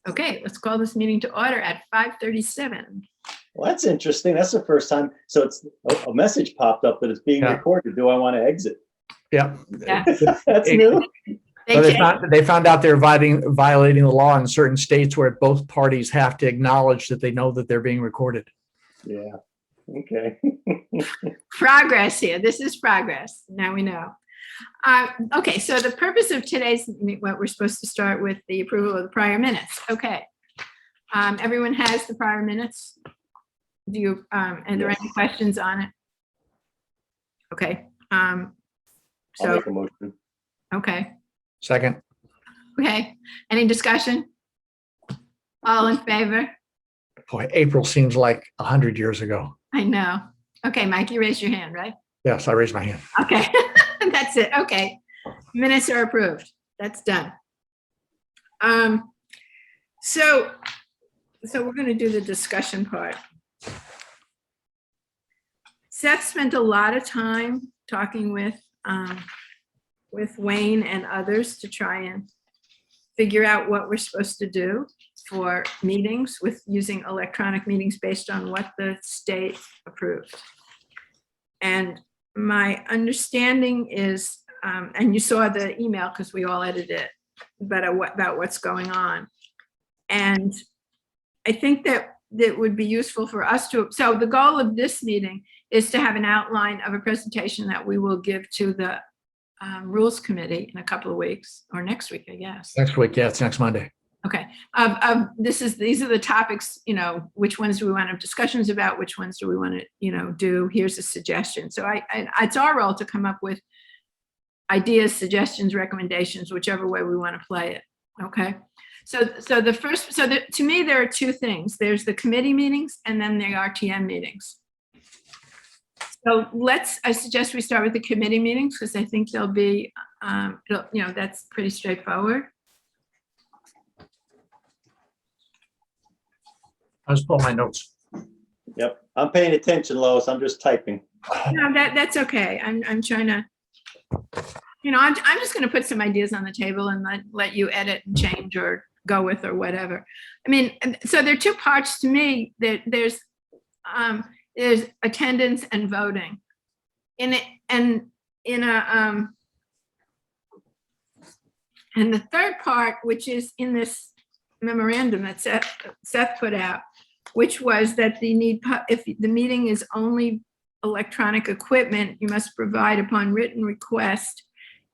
Okay, let's call this meeting to order at 5:37. Well, that's interesting. That's the first time. So it's a message popped up that it's being recorded. Do I want to exit? Yeah. Yeah. That's new. They found out they're violating the law in certain states where both parties have to acknowledge that they know that they're being recorded. Yeah. Okay. Progress here. This is progress. Now we know. Okay, so the purpose of today's, what we're supposed to start with the approval of the prior minutes. Okay. Everyone has the prior minutes. Do you, are there any questions on it? Okay. I'll make a motion. Okay. Second. Okay. Any discussion? All in favor? Boy, April seems like 100 years ago. I know. Okay, Mike, you raised your hand, right? Yes, I raised my hand. Okay, that's it. Okay, minutes are approved. That's done. So we're going to do the discussion part. Seth spent a lot of time talking with Wayne and others to try and figure out what we're supposed to do for meetings with using electronic meetings based on what the state approved. And my understanding is, and you saw the email because we all edited it, but about what's going on. And I think that it would be useful for us to, so the goal of this meeting is to have an outline of a presentation that we will give to the Rules Committee in a couple of weeks, or next week, I guess. Next week, yeah, it's next Monday. Okay. These are the topics, which ones do we want to have discussions about? Which ones do we want to, do? Here's a suggestion. So it's our role to come up with ideas, suggestions, recommendations, whichever way we want to play it. Okay. To me, there are two things. There's the committee meetings and then the RTM meetings. So I suggest we start with the committee meetings because I think they'll be, that's pretty straightforward. I just pull my notes. Yep. I'm paying attention, Lois. I'm just typing. No, that's okay. I'm trying to, I'm just going to put some ideas on the table and let you edit and change or go with or whatever. I mean, so there are two parts to me. There's attendance and voting. And the third part, which is in this memorandum that Seth put out, which was that if the meeting is only electronic equipment, you must provide upon written request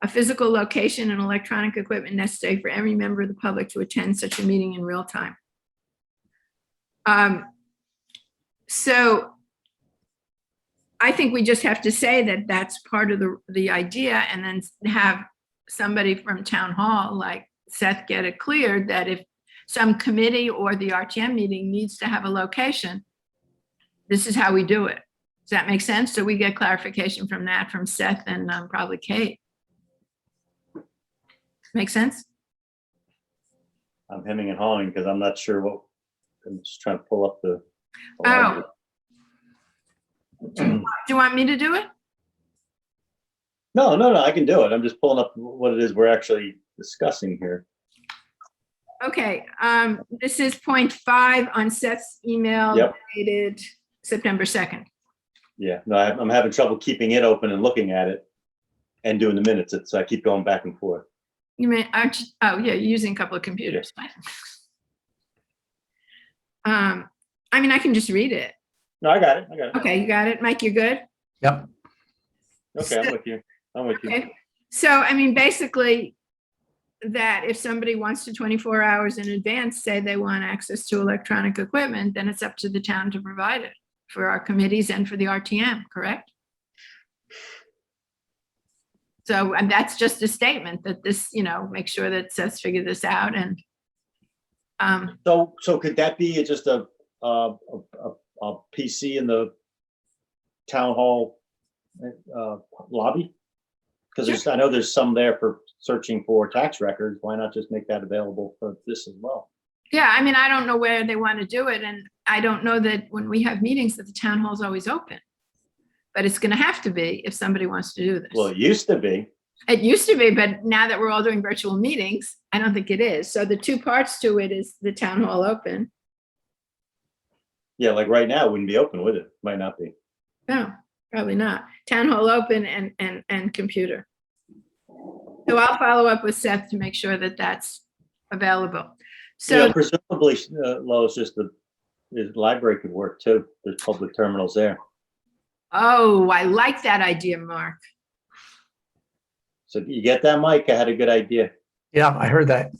a physical location and electronic equipment necessary for every member of the public to attend such a meeting in real time. So I think we just have to say that that's part of the idea, and then have somebody from town hall like Seth get it cleared that if some committee or the RTM meeting needs to have a location, this is how we do it. Does that make sense? So we get clarification from that from Seth and probably Kate. Make sense? I'm hemming and hawing because I'm not sure what. I'm just trying to pull up the. Oh. Do you want me to do it? No, I can do it. I'm just pulling up what it is we're actually discussing here. Okay, this is point 5 on Seth's email dated September 2nd. Yeah, no, I'm having trouble keeping it open and looking at it and doing the minutes. So I keep going back and forth. You mean, oh yeah, you're using a couple of computers. I mean, I can just read it. No, I got it. Okay, you got it. Mike, you're good? Yep. Okay, I'm with you. Okay. So, I mean, basically, that if somebody wants to 24 hours in advance say they want access to electronic equipment, then it's up to the town to provide it for our committees and for the RTM, correct? So, and that's just a statement that this, make sure that Seth figured this out. And so could that be just a PC in the town hall lobby? Because I know there's some there for searching for tax records. Why not just make that available for this as well? Yeah, I mean, I don't know where they want to do it, and I don't know that when we have meetings that the town hall is always open. But it's going to have to be if somebody wants to do this. Well, it used to be. It used to be, but now that we're all doing virtual meetings, I don't think it is. So the two parts to it is the town hall open. Yeah, like right now, it wouldn't be open, would it? Might not be. No, probably not. Town hall open and computer. So I'll follow up with Seth to make sure that that's available. So Yeah, presumably, Lois, just the library could work too. There's public terminals there. oh, I like that idea, Mark. So you get that, Mike? I had a good idea. Yeah, I heard that.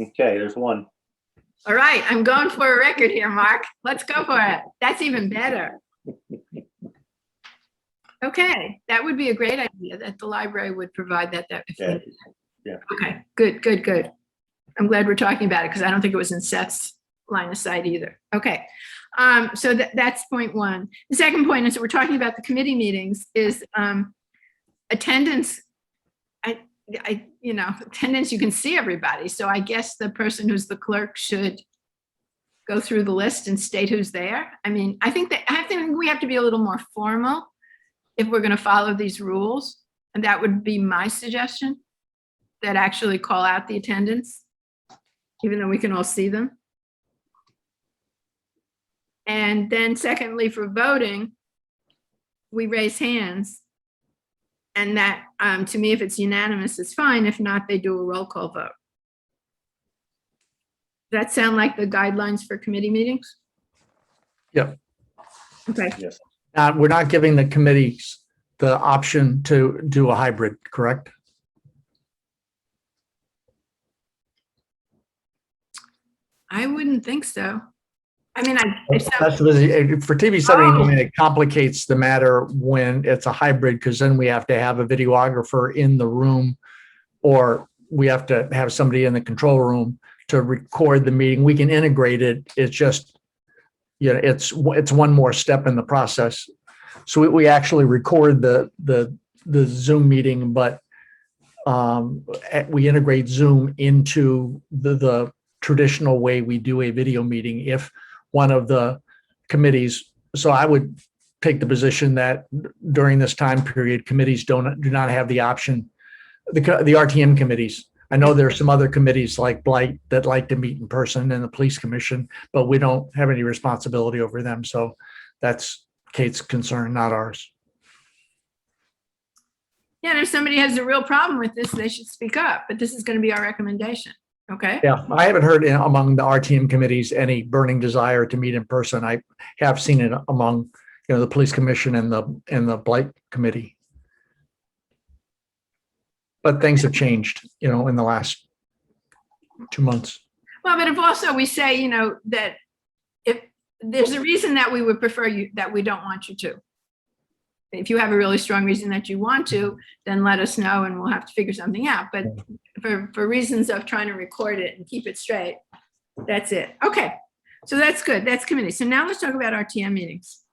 Okay, there's one. All right, I'm going for a record here, Mark. Let's go for it. That's even better. Okay, that would be a great idea that the library would provide that. Yeah, yeah. Okay, good, good, good. I'm glad we're talking about it because I don't think it was in Seth's line of sight either. Okay, so that's point one. The second point is that we're talking about the committee meetings is attendance. Attendance, you can see everybody. So I guess the person who's the clerk should go through the list and state who's there. I mean, I think we have to be a little more formal if we're going to follow these rules. And that would be my suggestion, that actually call out the attendance, even though we can all see them. And then secondly, for voting, we raise hands. And that, to me, if it's unanimous, it's fine. If not, they do a roll call vote. Does that sound like the guidelines for committee meetings? Yep. Okay. Yes. We're not giving the committees the option to do a hybrid, correct? I wouldn't think so. I mean, For TV setting, I mean, it complicates the matter when it's a hybrid, because then we have to have a videographer in the room, or we have to have somebody in the control room to record the meeting. We can integrate it. It's just, it's one more step in the process. So we actually record the Zoom meeting, but we integrate Zoom into the traditional way we do a video meeting if one of the committees. So I would take the position that during this time period, committees do not have the option. The RTM committees. I know there are some other committees like Blight that like to meet in person, and the police commission, but we don't have any responsibility over them. So that's Kate's concern, not ours. yeah, and if somebody has a real problem with this, they should speak up, but this is going to be our recommendation. Okay. Yeah, I haven't heard among the RTM committees any burning desire to meet in person. I have seen it among, the police commission and the Blight committee. But things have changed, in the last 2 months. Well, but if also we say, that if there's a reason that we would prefer you, that we don't want you to. If you have a really strong reason that you want to, then let us know and we'll have to figure something out. But for reasons of trying to record it and keep it straight, that's it. Okay, so that's good. That's committee. So now let's talk about RTM meetings.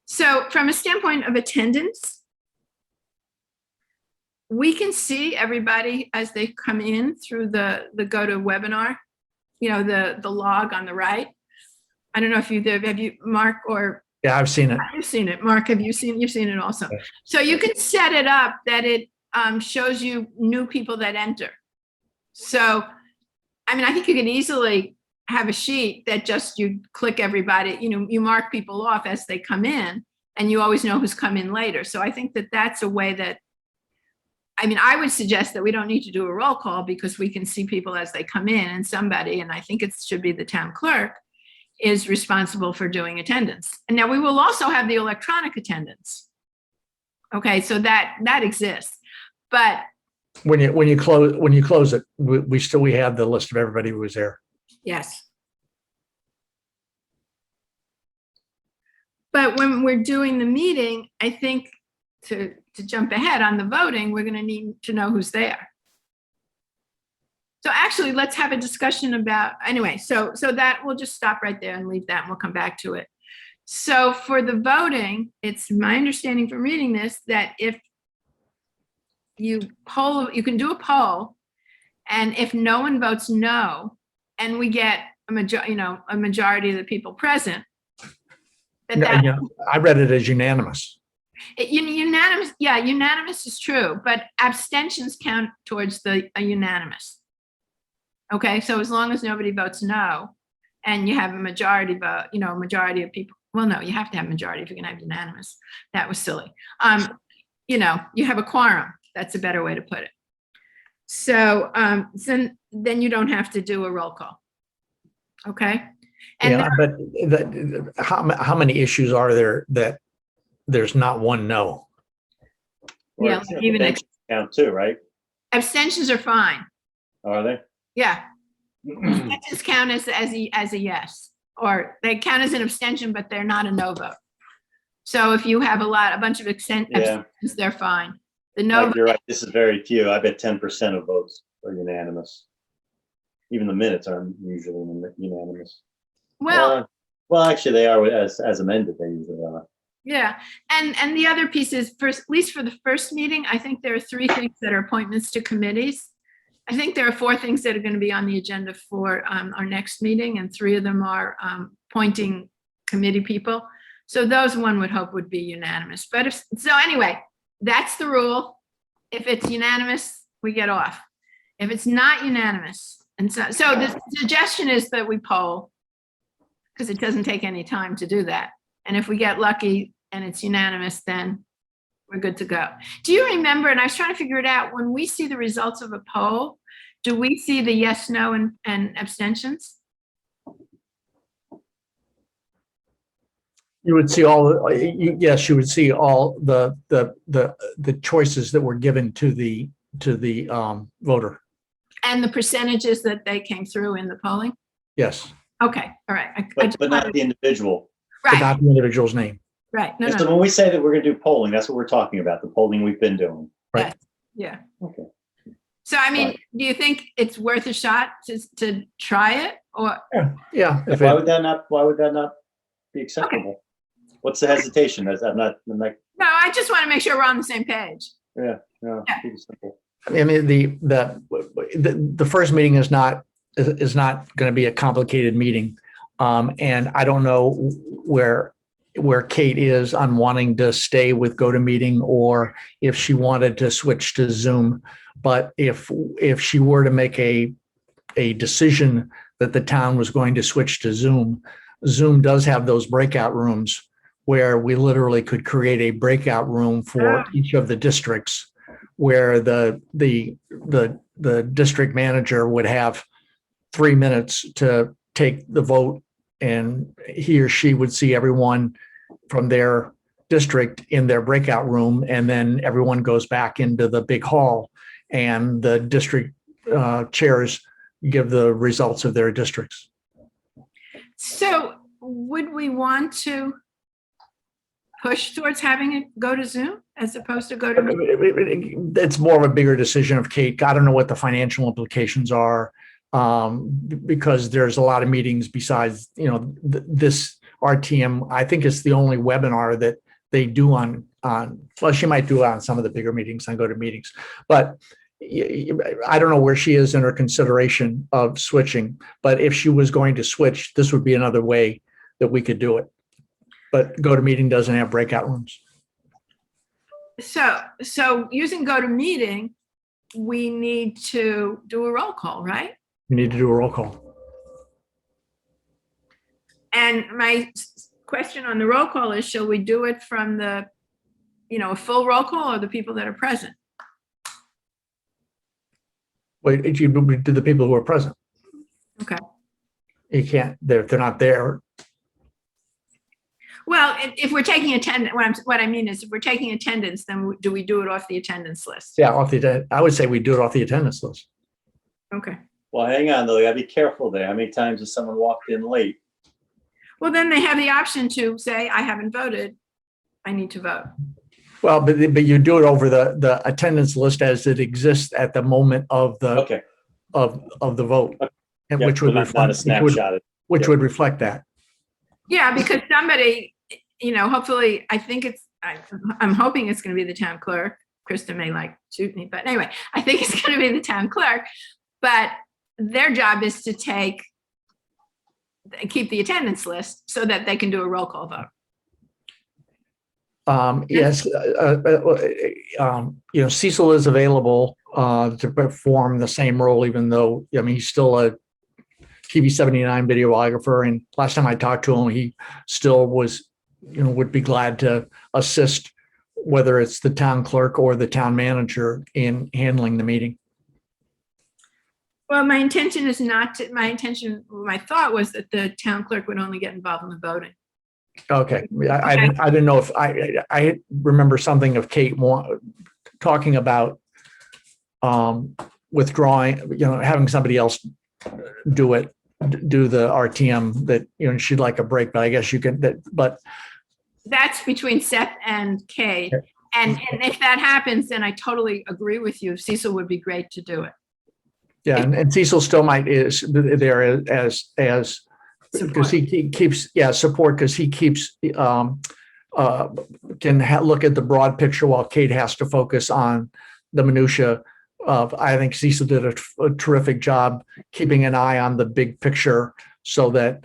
So from a standpoint of attendance, we can see everybody as they come in through the GoToWebinar, the log on the right. I don't know if have you, Mark, or Yeah, I've seen it. you've seen it. Mark, you've seen it also. Yes. So you can set it up that it shows you new people that enter. So, I mean, I think you can easily have a sheet that just you click everybody, you mark people off as they come in, and you always know who's come in later. So I think that that's a way that, I mean, I would suggest that we don't need to do a roll call because we can see people as they come in, and somebody, and I think it should be the town clerk, is responsible for doing attendance. And now we will also have the electronic attendance. Okay, so that exists, but When you close it, we have the list of everybody who was there. yes. But when we're doing the meeting, I think to jump ahead on the voting, we're going to need to know who's there. So actually, let's have a discussion about, anyway, so that we'll just stop right there and leave that, and we'll come back to it. So for the voting, it's my understanding from reading this that if you can do a poll, and if no one votes no, and we get a majority of the people present, I read it as unanimous. Unanimous, yeah, unanimous is true, but abstentions count towards a unanimous. Okay, so as long as nobody votes no, and you have a majority vote, a majority of people, well, no, you have to have majority if you're gonna have unanimous. That was silly. You have a quorum. That's a better way to put it. So then you don't have to do a roll call. Okay? And Yeah, but how many issues are there that there's not one no? Or Yeah, even abstentions count too, right? abstentions are fine. Are they? Yeah. Abstentions count as a yes, or they count as an abstention, but they're not a no vote. So if you have a bunch of abstentions, they're fine. The no, Like, you're right, this is very few. I bet 10% of votes are unanimous. Even the minutes aren't usually unanimous. well, Well, actually, they are as amended. They usually are. yeah. And the other piece is, first, at least for the first meeting, I think there are 3 things that are appointments to committees. I think there are 4 things that are going to be on the agenda for our next meeting, and 3 of them are appointing committee people. So those one would hope would be unanimous. But anyway, that's the rule. If it's unanimous, we get off. If it's not unanimous, and so the suggestion is that we poll, because it doesn't take any time to do that. And if we get lucky and it's unanimous, then we're good to go. Do you remember, and I was trying to figure it out, when we see the results of a poll, do we see the yes, no, and abstentions? You would see yes, you would see all the choices that were given to the voter. And the percentages that they came through in the polling? Yes, Okay, all right. But not the individual. but Right, not the individual's name. right. No, And so no, when we say that we're going to do polling, that's what we're talking about, the polling we've been doing. Right. yeah. Okay. So, I mean, Right. do you think it's worth a shot to try it, or? Yeah. Why would that not be acceptable? What's the hesitation? I'm not, No, I just want to make sure we're on the same page. no, Yeah. pretty simple. I mean, the first meeting is not going to be a complicated meeting, and I don't know where Kate is on wanting to stay with GoToMeeting, or if she wanted to switch to Zoom. But if she were to make a decision that the town was going to switch to Zoom, Zoom does have those breakout rooms where we literally could create a breakout room for each of the districts, where the district manager would have 3 minutes to take the vote, and he or she would see everyone from their district in their breakout room, and then everyone goes back into the big hall, and the district chairs give the results of their districts. So would we want to push towards having it go to Zoom as opposed to go to? It's more of a bigger decision of Kate. I don't know what the financial implications are, because there's a lot of meetings besides, this RTM. I think it's the only webinar that they do on, well, she might do it on some of the bigger meetings on GoToMeetings, but I don't know where she is in her consideration of switching. But if she was going to switch, this would be another way that we could do it. But GoToMeeting doesn't have breakout rooms. So using GoToMeeting, we need to do a roll call, right? We need to do a roll call. And my question on the roll call is, shall we do it from a full roll call, or the people that are present? Wait, you do the people who are present. Okay. You can't, they're not there. Well, if we're taking attendance, what I mean is, if we're taking attendance, then do we do it off the attendance list? Yeah, I would say we do it off the attendance list. Okay. Well, hang on though. You gotta be careful there. How many times has someone walked in late? Well, then they have the option to say, I haven't voted, I need to vote. Well, but you do it over the attendance list as it exists at the moment of the Okay. of the vote, and Yep, which would not reflect a snapshot. which would reflect that. Yeah, because somebody, hopefully, I'm hoping it's going to be the town clerk. Krista may shoot me, but anyway, I think it's going to be the town clerk. But their job is to keep the attendance list so that they can do a roll call vote. Yes, Cecil is available to perform the same role, even though, I mean, he's still a TV 79 videographer. And last time I talked to him, he still was, would be glad to assist, whether it's the town clerk or the town manager, in handling the meeting. Well, my intention is not to, my thought was that the town clerk would only get involved in the voting. Okay, I didn't know if I remember something of Kate talking about withdrawing, having somebody else do the RTM, that, she'd like a break, but I guess you can, but. That's between Seth and Kate. And if that happens, then I totally agree with you. Cecil would be great to do it. Yeah, and Cecil still is there as because he keeps support, because he keeps can look at the broad picture while Kate has to focus on the minutia of. I think Cecil did a terrific job keeping an eye on the big picture, so that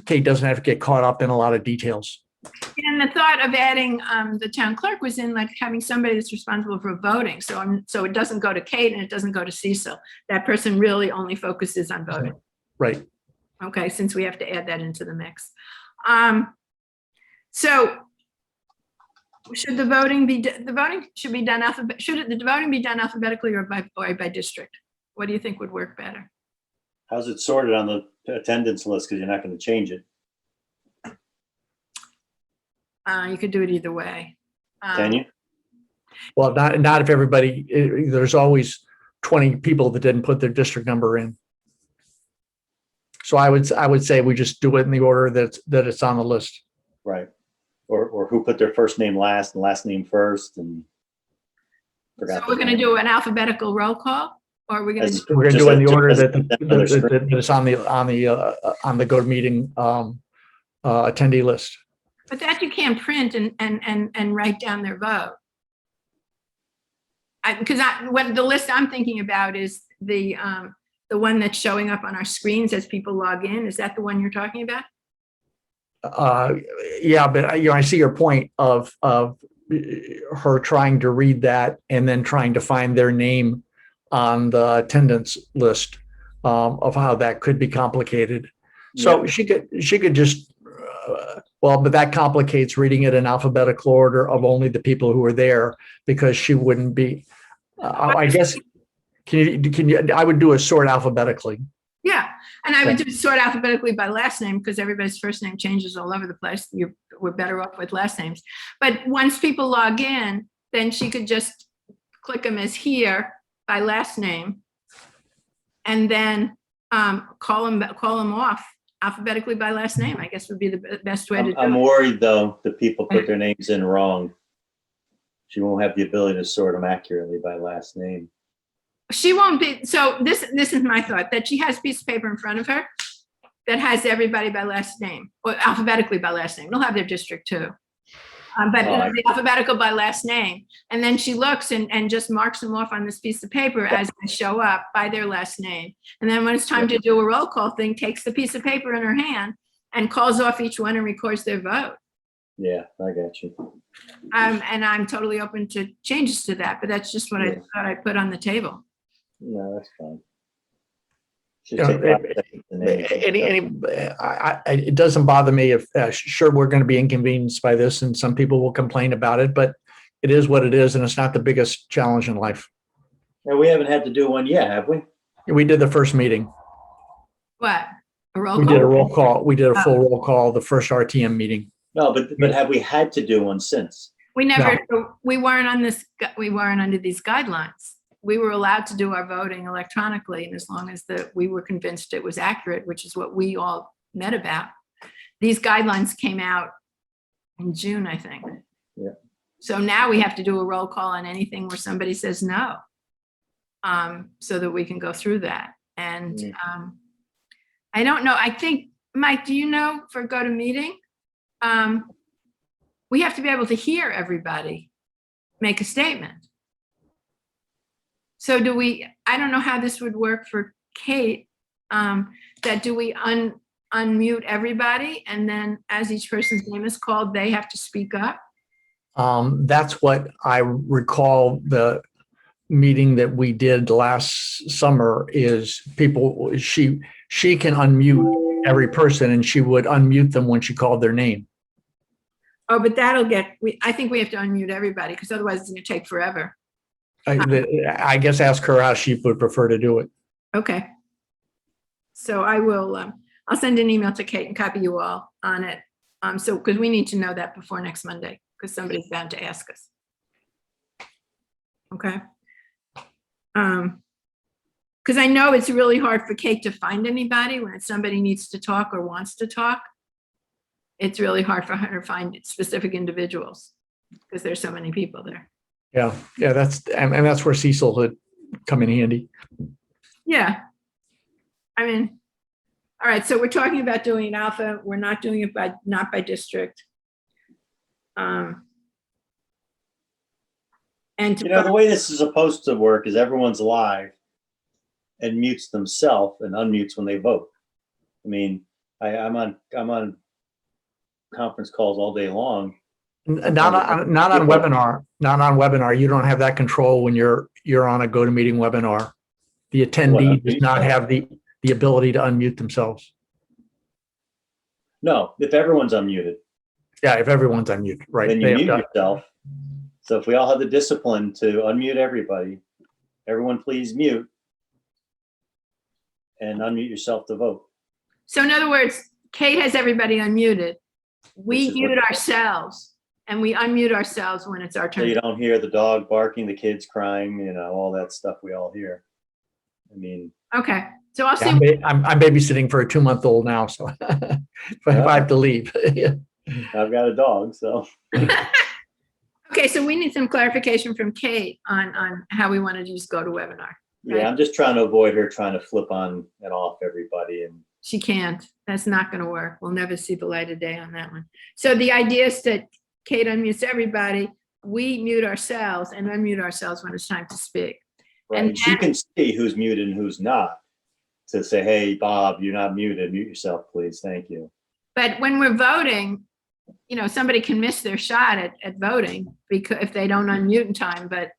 Kate doesn't have to get caught up in a lot of details. And the thought of adding the town clerk was in like having somebody that's responsible for voting. So it doesn't go to Kate and it doesn't go to Cecil. That person really only focuses on voting. Right. Okay, since we have to add that into the mix. So should the voting be, the voting should be done the voting be done alphabetically or by district? What do you think would work better? How's it sorted on the attendance list? Because you're not going to change it. You could do it either way. Can you? Well, not if everybody, there's always 20 people that didn't put their district number in. So I would say we just do it in the order that it's on the list. Right. Or who put their first name last and last name first, and So we're going to do an alphabetical roll call, or are we going to? We're going to do it in the order that it's on the go to meeting attendee list. But that you can't print and write down their vote. Because what the list I'm thinking about is the one that's showing up on our screens as people log in. Is that the one you're talking about? Yeah, but I see your point of her trying to read that and then trying to find their name on the attendance list, of how that could be complicated. So yeah. she could just but that complicates reading it in alphabetical order of only the people who are there, because she wouldn't be. I guess can you? I would do a sort alphabetically. Yeah, and I would do sort alphabetically by last name, because everybody's first name changes all over the place. We're better off with last names. But once people log in, then she could just click them as here by last name, and then call them off alphabetically by last name. I guess would be the best way to do it. I'm worried though that people put their names in wrong. She won't have the ability to sort them accurately by last name. She won't be. So this is my thought, that she has a piece of paper in front of her that has everybody by last name, or alphabetically by last name. They'll have their district too. But it'll be alphabetical by last name. And then she looks and just marks them off on this piece of paper as they show up by their last name. And then when it's time to do a roll call thing, takes the piece of paper in her hand and calls off each one and records their vote. Yeah, I got you. And I'm totally open to changes to that, but that's just what I thought I'd put on the table. No, that's fine. It doesn't bother me if sure, we're going to be inconvenienced by this and some people will complain about it, but it is what it is, and it's not the biggest challenge in life. And we haven't had to do one yet, have we? We did the first meeting. What? A roll call? We did a roll call. We did a full roll call, the first RTM meeting. No, but have we had to do one since? We never. No. We weren't on this. We weren't under these guidelines. We were allowed to do our voting electronically, and as long as we were convinced it was accurate, which is what we all met about. These guidelines came out in June, I think. Yeah. So now we have to do a roll call on anything where somebody says no, so that we can go through that. And I don't know. I think, Mike, do you know, for go to meeting, we have to be able to hear everybody make a statement. So I don't know how this would work for Kate, that do we unmute everybody, and then as each person's name is called, they have to speak up? That's what I recall the meeting that we did last summer is she can unmute every person and she would unmute them when she called their name. Oh, but I think we have to unmute everybody because otherwise it's going to take forever. I guess ask her how she would prefer to do it. Okay. So I will, I'll send an email to Kate and copy you all on it. So, because we need to know that before next Monday, because somebody's bound to ask us. Okay. Because I know it's really hard for Kate to find anybody when somebody needs to talk or wants to talk. It's really hard for her to find specific individuals because there's so many people there. Yeah, that's where Cecil would come in handy. Yeah. I mean, all right, so we're talking about doing an alpha. We're not doing it not by district. And the way this is supposed to work is everyone's live and mutes themselves and unmutes when they vote. I mean, I'm on conference calls all day long. Not on webinar. Not on webinar. You don't have that control when you're on a GoToMeeting webinar. The attendee does not have the ability to unmute themselves. No, if everyone's unmuted. Yeah, if everyone's unmuted, right. Then you mute yourself. So if we all have the discipline to unmute everybody, everyone please mute and unmute yourself to vote. so in other words, Kate has everybody unmuted. We mute ourselves and we unmute ourselves when it's our So turn. you don't hear the dog barking, the kids crying, all that stuff we all hear. I mean. Okay, so I'll see. I'm babysitting for a 2-month-old now, so if I have to leave. Yeah. I've got a dog, so. Okay, so we need some clarification from Kate on how we want to use GoToWebinar. Right? Yeah, I'm just trying to avoid her trying to flip on and off everybody. And She can't. That's not going to work. We'll never see the light of day on that one. So the idea is that Kate unmutes everybody. We mute ourselves and unmute ourselves when it's time to speak. right. And she can see who's muted and who's not to say, hey, Bob, you're not muted. Mute yourself, please. Thank you. But when we're voting, somebody can miss their shot at voting because if they don't unmute in time, but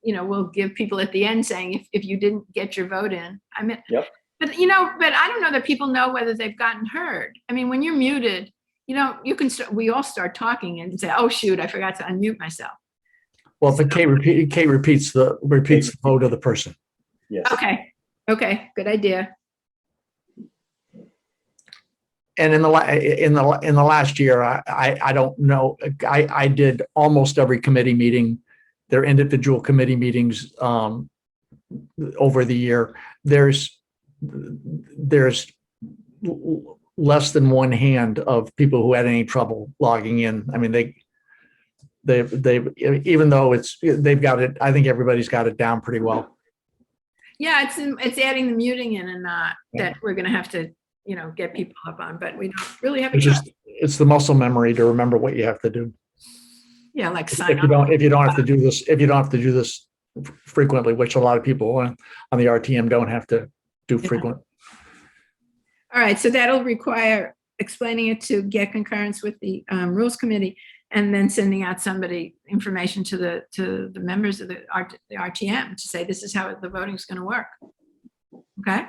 we'll give people at the end saying if you didn't get your vote in. Yep. But but I don't know that people know whether they've gotten heard. I mean, when you're muted, you can we all start talking and say, oh shoot, I forgot to unmute myself. Well, but Kate repeats the vote of the person. Yes. Okay, good idea. And in the last year, I don't know. I did almost every committee meeting, their individual committee meetings over the year. There's less than one hand of people who had any trouble logging in. I mean, they even though they've got it. I think everybody's got it down pretty well. Yeah, it's adding the muting in and that we're going to have to get people up on, but we don't really have it's the muscle memory to remember what you have to do. Yeah, like if you don't have to do this frequently, which a lot of people on the RTM don't have to do frequent. All right, so that'll require explaining it to get concurrence with the rules committee and then sending out information to the members of the RTM to say this is how the voting is going to work. Okay.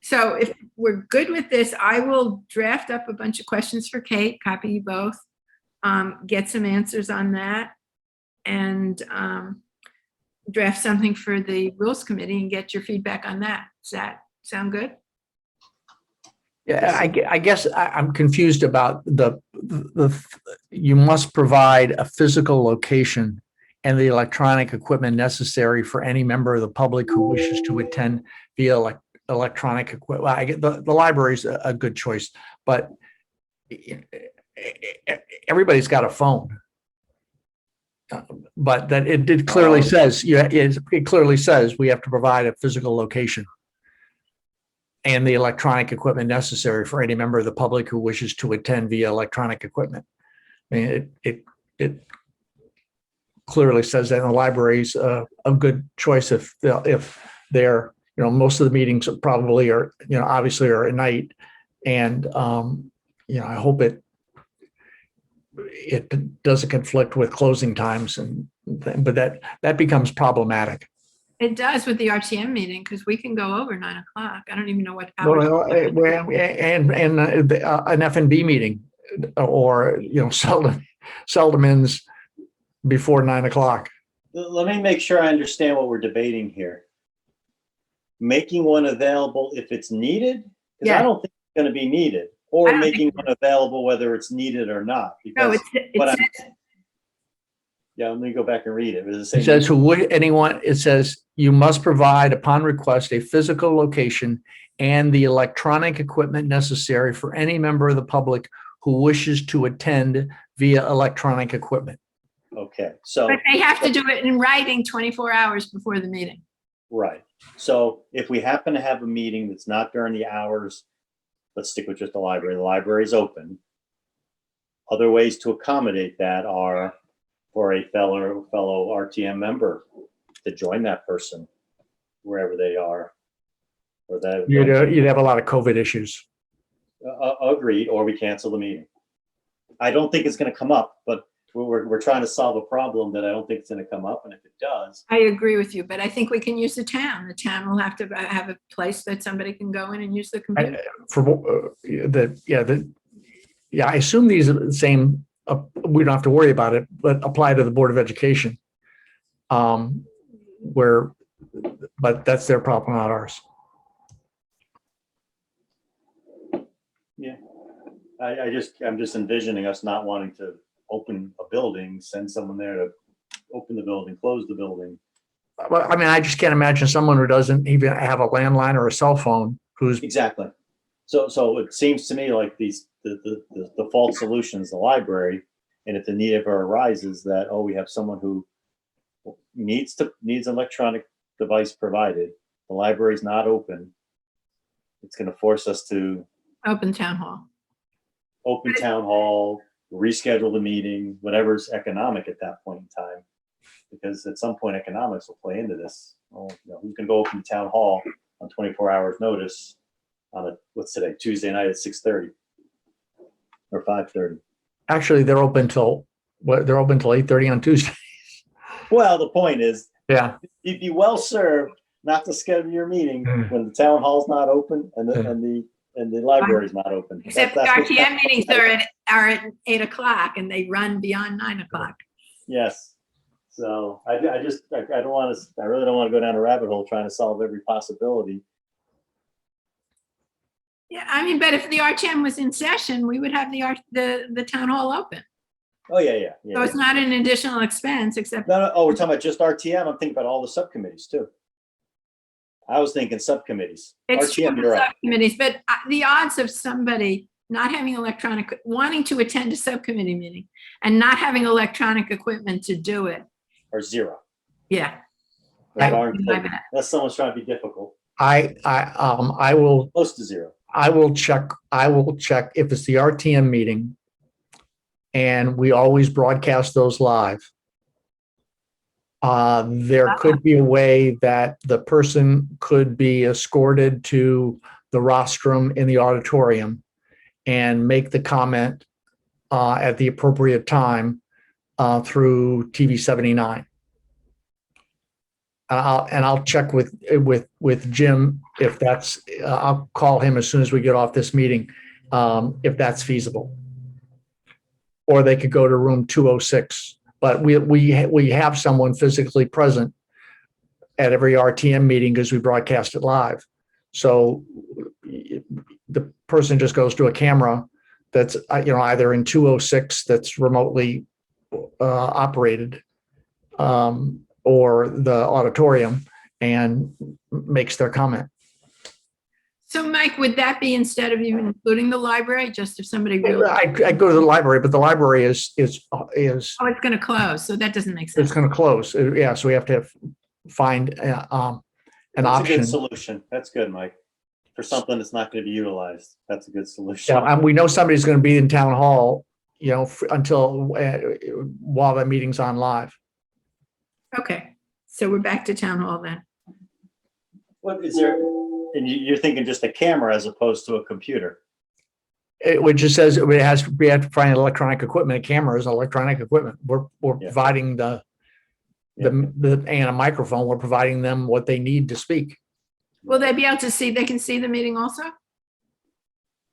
So if we're good with this, I will draft up a bunch of questions for Kate, copy you both, get some answers on that, and draft something for the rules committee and get your feedback on that. Does that sound good? Yeah, I guess I'm confused about you must provide a physical location and the electronic equipment necessary for any member of the public who wishes to attend via electronic equipment. Well, I get the library's a good choice, but everybody's got a phone. But that it clearly says it clearly says we have to provide a physical location and the electronic equipment necessary for any member of the public who wishes to attend via electronic equipment. I mean, it clearly says that, and the library's a good choice if they're most of the meetings probably are, obviously are at night. And, I hope it doesn't conflict with closing times but that becomes problematic. It does with the RTM meeting because we can go over 9 o'clock. I don't even know what hours. And an F&B meeting or, seldom ends before 9 o'clock. Let me make sure I understand what we're debating here. Making one available if it's needed? Because Yeah. I don't think it's going to be needed. Or I don't making think one available whether it's needed or not. No, Because what it's yeah, let me go back and read it. Does it say It says, it says, you must provide upon request a physical location and the electronic equipment necessary for any member of the public who wishes to attend via electronic equipment. Okay, so. But they have to do it in writing 24 hours before the meeting. Right. So if we happen to have a meeting that's not during the hours, let's stick with just the library. The library is open. Other ways to accommodate that are for a fellow RTM member to join that person wherever they are. Or that You'd have a lot of COVID issues. Agreed, or we cancel the meeting. I don't think it's going to come up, but we're trying to solve a problem that I don't think it's going to come up. And if it does, I agree with you, but I think we can use the town. The town will have to have a place that somebody can go in and use the computer. I assume these are the same. We don't have to worry about it, but apply to the Board of Education. But that's their problem, not ours. Yeah, I'm just envisioning us not wanting to open a building, send someone there to open the building, close the building. Well, I mean, I just can't imagine someone who doesn't even have a landline or a cell phone who's Exactly. So it seems to me like the default solution is the library, and if the need ever arises that, we have someone who needs electronic device provided, the library's not open, it's going to force us to Open town hall. open town hall, reschedule the meeting, whatever's economic at that point in time, because at some point economics will play into this. Who's going to go open the town hall on 24 hours notice on what's today, Tuesday night at 6:30 or 5:30? actually they're open till 8:30 on Tuesday. Well, the point is, Yeah. you'd be well served not to schedule your meeting when the town hall's not open and the library's not open. Except the RTM meetings are at 8 o'clock and they run beyond 9 o'clock. Yes. So I really don't want to go down a rabbit hole trying to solve every possibility. Yeah, I mean, but if the RTM was in session, we would have the town hall open. Oh, yeah. So it's not an additional expense except. No. Oh, we're talking about just RTM. I'm thinking about all the subcommittees too. I was thinking subcommittees. It's true RTM, for you're right. subcommittees, but the odds of somebody not having wanting to attend a subcommittee meeting and not having electronic equipment to do it. Or zero. Yeah. Or darn close. Unless someone's trying to be difficult. I will Close to zero. I will check if it's the RTM meeting and we always broadcast those live. There could be a way that the person could be escorted to the rostrum in the auditorium and make the comment at the appropriate time through TV 79. I'll check with Jim if that's. I'll call him as soon as we get off this meeting if that's feasible. Or they could go to room 206. But we have someone physically present at every RTM meeting because we broadcast it live. So the person just goes to a camera that's either in 206 that's remotely operated. Or the auditorium and makes their comment. So Mike, would that be instead of even including the library, just if somebody really? I go to the library, but the library is Oh, it's going to close. So that doesn't make sense. It's going to close. Yeah. So we have to find an That's option. a good solution. That's good, Mike. For something that's not going to be utilized. That's a good solution. Yeah. And we know somebody's going to be in town hall, until while that meeting's on live. Okay. So we're back to town hall then. What is there, and you're thinking just a camera as opposed to a computer? Which just says we have to find electronic equipment. A camera is electronic equipment. We're Yeah. providing the and a microphone. We're providing them what they need to speak. Will they be able to see, they can see the meeting also?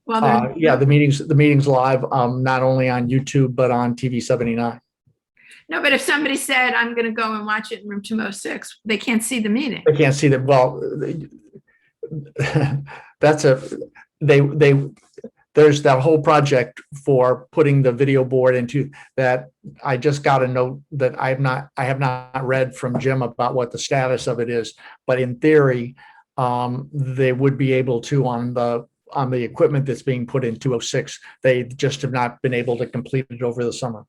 Well, they're. Yeah, the meeting's live, not only on YouTube, but on TV 79. No, but if somebody said, I'm gonna go and watch it in room 206, they can't see the meeting. They can't see that. Well, there's that whole project for putting the video board into that. I just got a note that I have not read from Jim about what the status of it is, but in theory, they would be able to on the equipment that's being put in 206. They just have not been able to complete it over the summer.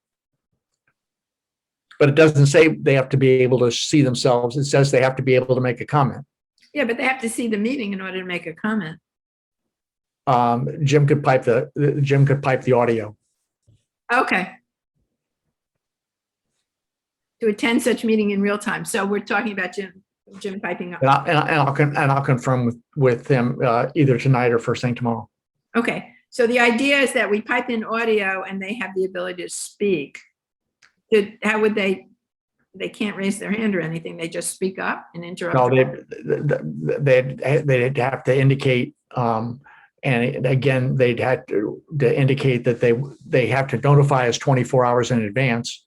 But it doesn't say they have to be able to see themselves. It says they have to be able to make a comment. Yeah, but they have to see the meeting in order to make a comment. Jim could pipe the audio. Okay. To attend such meeting in real time. So we're talking about Jim piping up. And I'll confirm with him either tonight or first thing tomorrow. Okay, so the idea is that we pipe in audio and they have the ability to speak. How would they can't raise their hand or anything, they just speak up and interrupt? No, they'd have to indicate, and again, they'd have to indicate that they have to notify us 24 hours in advance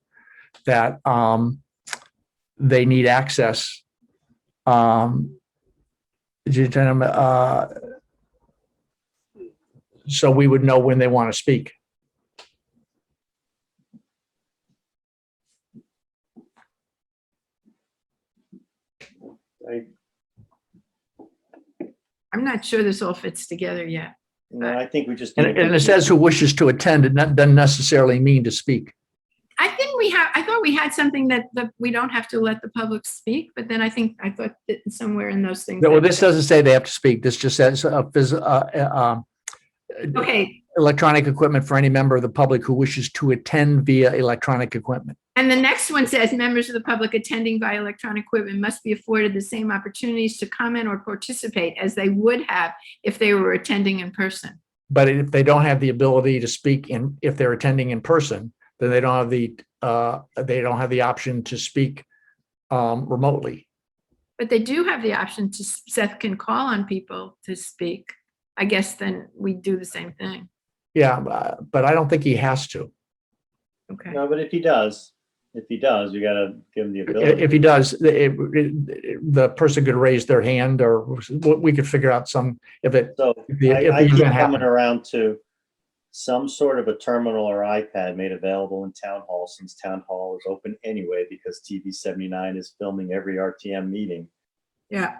that they need access. So we would know when they want to speak. I'm not sure this all fits together yet. I think we just. And it says who wishes to attend, and that doesn't necessarily mean to speak. I thought we had something that we don't have to let the public speak, but then I thought that somewhere in those things. Well, this doesn't say they have to speak. This just says Okay. Electronic equipment for any member of the public who wishes to attend via electronic equipment. And the next one says members of the public attending via electronic equipment must be afforded the same opportunities to comment or participate as they would have if they were attending in person. But if they don't have the ability to speak if they're attending in person, then they don't have the option to speak remotely. But they do have the option to, Seth can call on people to speak. I guess then we do the same thing. Yeah, but I don't think he has to. Okay. No, but if he does, you got to give him the ability. If he does, the person could raise their hand, or we could figure out some. So I keep coming around to some sort of a terminal or iPad made available in town hall, since town hall is open anyway because TV 79 is filming every RTM meeting. Yeah.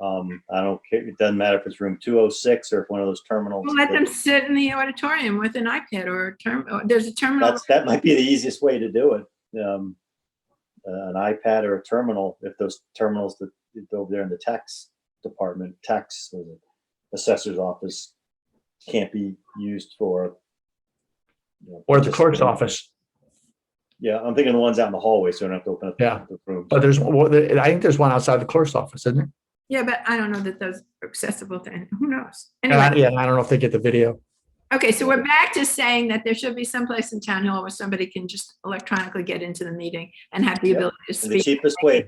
I don't care. It doesn't matter if it's room 206 or if one of those terminals. We'll let them sit in the auditorium with an iPad or there's a terminal. That might be the easiest way to do it. An iPad or a terminal, if those terminals that over there in the tax department, tax or the assessor's office can't be used for. Or the clerk's office. Yeah, I'm thinking the ones out in the hallway, so I don't have to open up the room. But I think there's one outside the clerk's office, isn't there? Yeah, but I don't know that those are accessible to anyone. Who knows? Anyway. I don't know if they get the video. Okay, so we're back to saying that there should be some place in town hall where somebody can just electronically get into the meeting and have the ability to speak. And the cheapest way,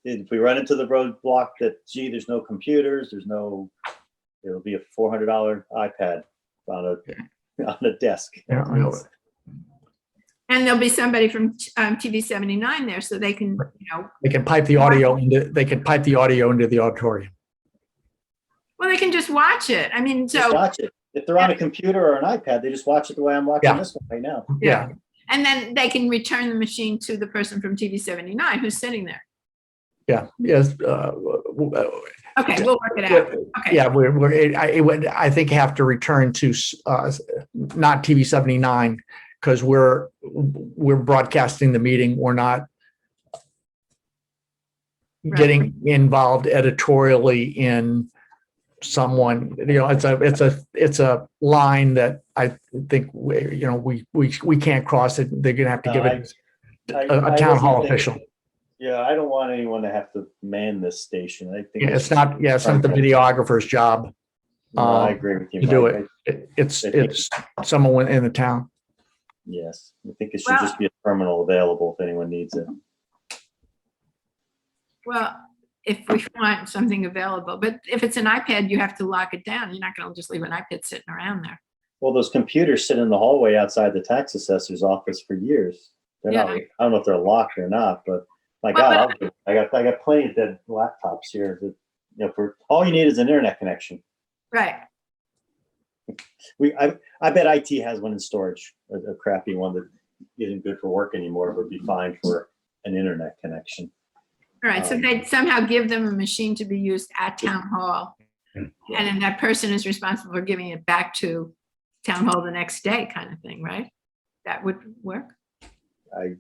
if we run into the roadblock that, there's no computers, it'll be a $400 iPad on a desk. Yeah, I know. And there'll be somebody from TV 79 there, so they can, they can pipe the audio into the auditorium. Well, they can just watch it. I mean, just watch it. If they're on a computer or an iPad, they just watch it the way I'm watching this one right now. Yeah. And then they can return the machine to the person from TV 79 who's sitting there. Yeah. Yes. Okay, we'll work it out. Okay. Yeah, I think have to return to not TV 79 because we're broadcasting the meeting. We're not getting involved editorially in someone. It's a line that I think we can't cross it. They're going to have to give it a town hall official. Yeah, I don't want anyone to have to man this station. I think Yeah, it's not the videographer's job No, I agree with you, to do Mike. it's someone in the town. Yes, I think it should just be a terminal available if anyone needs it. Well, if we want something available, but if it's an iPad, you have to lock it down. You're not going to just leave an iPad sitting around there. Well, those computers sit in the hallway outside the tax assessor's office for years. They're not, I don't know if they're locked or not, but my God, I got plenty of dead laptops here that, you know, for all you need is an internet connection. Right. I bet IT has one in storage, a crappy one that isn't good for work anymore, but would be fine for an internet connection. All right. So they'd somehow give them a machine to be used at town hall. Yeah. And then that person is responsible for giving it back to town hall the next day, kind of thing, right? That would work. I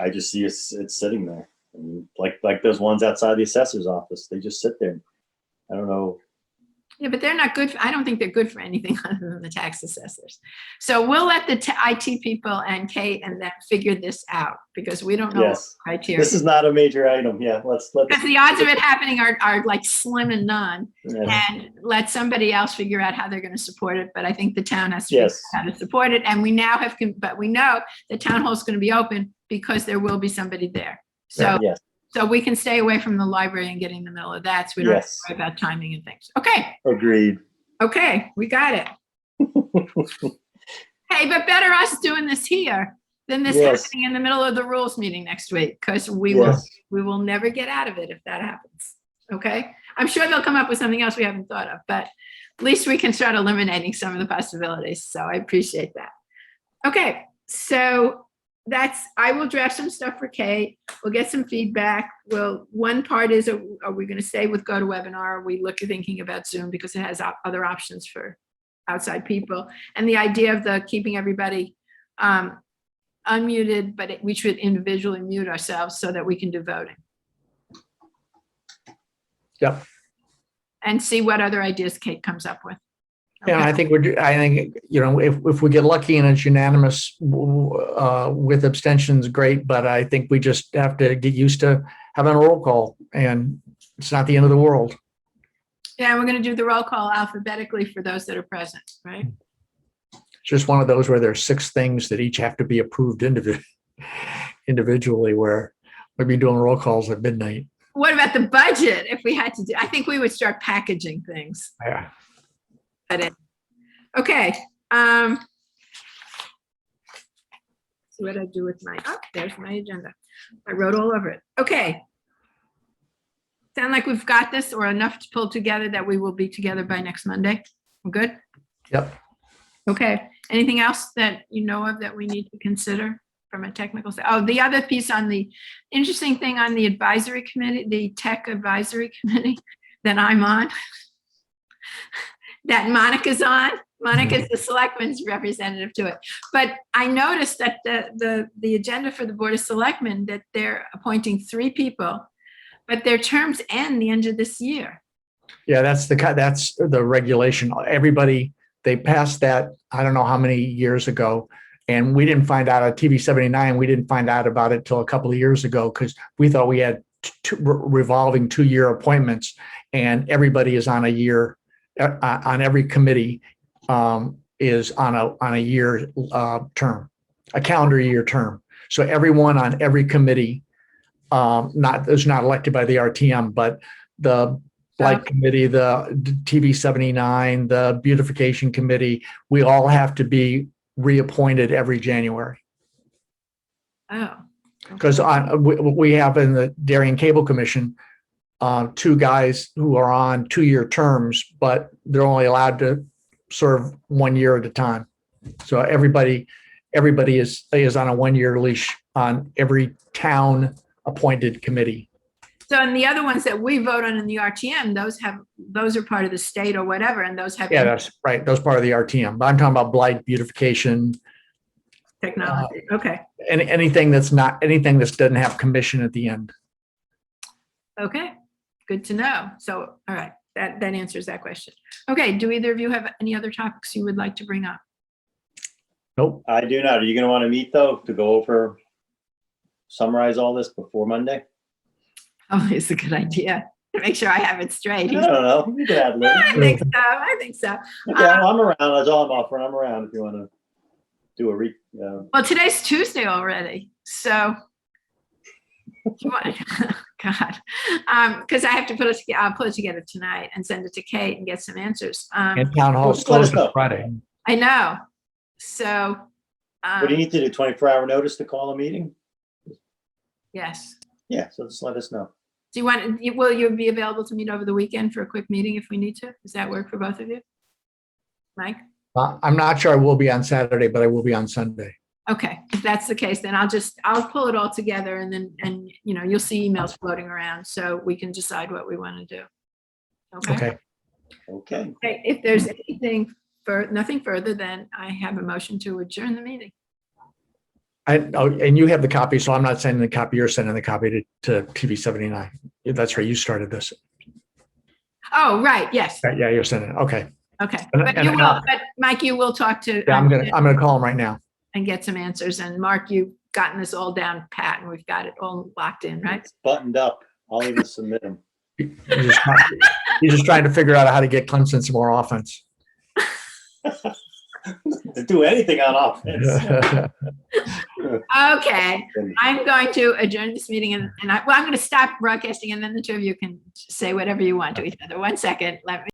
just see it's sitting there. I mean, like those ones outside the assessor's office, they just sit there. I don't know. Yeah, but they're not good. I don't think they're good for anything other than the tax assessors. So we'll let the IT people and Kate and them figure this out because we don't know what criteria. This is not a major item. Yeah, let's. Because the odds of it happening are like slim and none. Yeah. And let somebody else figure out how they're going to support it. But I think the town has to figure out how to support it. And we now have, but we know the town hall is going to be open because there will be somebody there. So. So we can stay away from the library and get in the middle of that. So we don't have to worry about timing and things. Okay. Agreed. Okay. We got it. Hey, but better us doing this here than this happening in the middle of the rules meeting next week. Because we will never get out of it if that happens. Okay. I'm sure they'll come up with something else we haven't thought of, but at least we can start eliminating some of the possibilities. So I appreciate that. Okay. So I will draft some stuff for Kate. We'll get some feedback. One part is, are we going to stay with GoToWebinar? Are we thinking about Zoom because it has other options for outside people? And the idea of keeping everybody unmuted, but we should individually mute ourselves so that we can do voting. Yep. And see what other ideas Kate comes up with. Okay. Yeah, I think you know, if we get lucky and it's unanimous with abstentions, great. But I think we just have to get used to having a roll call, and it's not the end of the world. Yeah, we're going to do the roll call alphabetically for those that are present, right? It's just one of those where there's 6 things that each have to be approved individually. Where we'd be doing roll calls at midnight. What about the budget? If we had to do, I think we would start packaging things. Yeah. Okay. So what I do with there's my agenda. I wrote all over it. Okay. Sound like we've got this or enough to pull together that we will be together by next Monday. We're good? Yep. Okay. Anything else that you know of that we need to consider from a technical side? Oh, the other piece on the interesting thing on the advisory committee, the tech advisory committee that I'm on, that Monica's on. Monica's the selectman's representative to it. But I noticed that the agenda for the Board of Selectmen, that they're appointing 3 people, but their terms end the end of this year. Yeah, that's the regulation. Everybody, they passed that, I don't know how many years ago. And we didn't find out at TV 79, we didn't find out about it till a couple of years ago because we thought we had revolving 2-year appointments, and everybody is on a year. On every committee is on a year term, a calendar year term. So everyone on every committee is not elected by the RTM, but the Blight Committee, the TV 79, the Beautification Committee, we all have to be reappointed every January. Oh. Because we have in the Darien Cable Commission, 2 guys who are on 2-year terms, but they're only allowed to serve 1 year at a time. So everybody is on a 1-year leash on every town appointed committee. So, and the other ones that we vote on in the RTM, those are part of the state or whatever, and those have. Yeah, that's right. Those part of the RTM. But I'm talking about blight, beautification, technology. Okay. And anything that doesn't have commission at the end. Okay. Good to know. So, all right, that answers that question. Okay, do either of you have any other topics you would like to bring up? Nope. I do not. Are you going to want to meet though to go over, summarize all this before Monday? Probably is a good idea to make sure I have it straight. I don't know. You can add I Lynn. think so. I think so. Okay, I'm around. That's all I'm offering. I'm around if you want to do a Well, today's Tuesday already, so. God, because I have to I'll put it together tonight and send it to Kate and get some answers. And town hall's Just let us closed know. on Friday. I know. So, what do you need to do? 24-hour notice to call a meeting? yes. Yeah, so just let us know. Do you want, will you be available to meet over the weekend for a quick meeting if we need to? Does that work for both of you? Mike? I'm not sure I will be on Saturday, but I will be on Sunday. Okay, if that's the case, then I'll pull it all together and then, you know, you'll see emails floating around so we can decide what we want to do. Okay. Okay. Okay, if there's nothing further, then I have a motion to adjourn the meeting. And you have the copy, so I'm not sending the copy. You're sending the copy to TV 79. That's right. You started this. Oh, right, yes. Yeah, you're sending it. Okay. Okay, And- but and you will, I'll- but Mike, you will talk to. Yeah, I'm gonna call him right now. And get some answers. And Mark, you've gotten this all down pat and we've got it all locked in, right? It's buttoned up. I'll even submit them. He's just trying to figure out how to get Clemson some more offense. To do anything on offense. Okay, I'm going to adjourn this meeting and I'm going to stop broadcasting and then the two of you can say whatever you want to each other. 1 second, let me.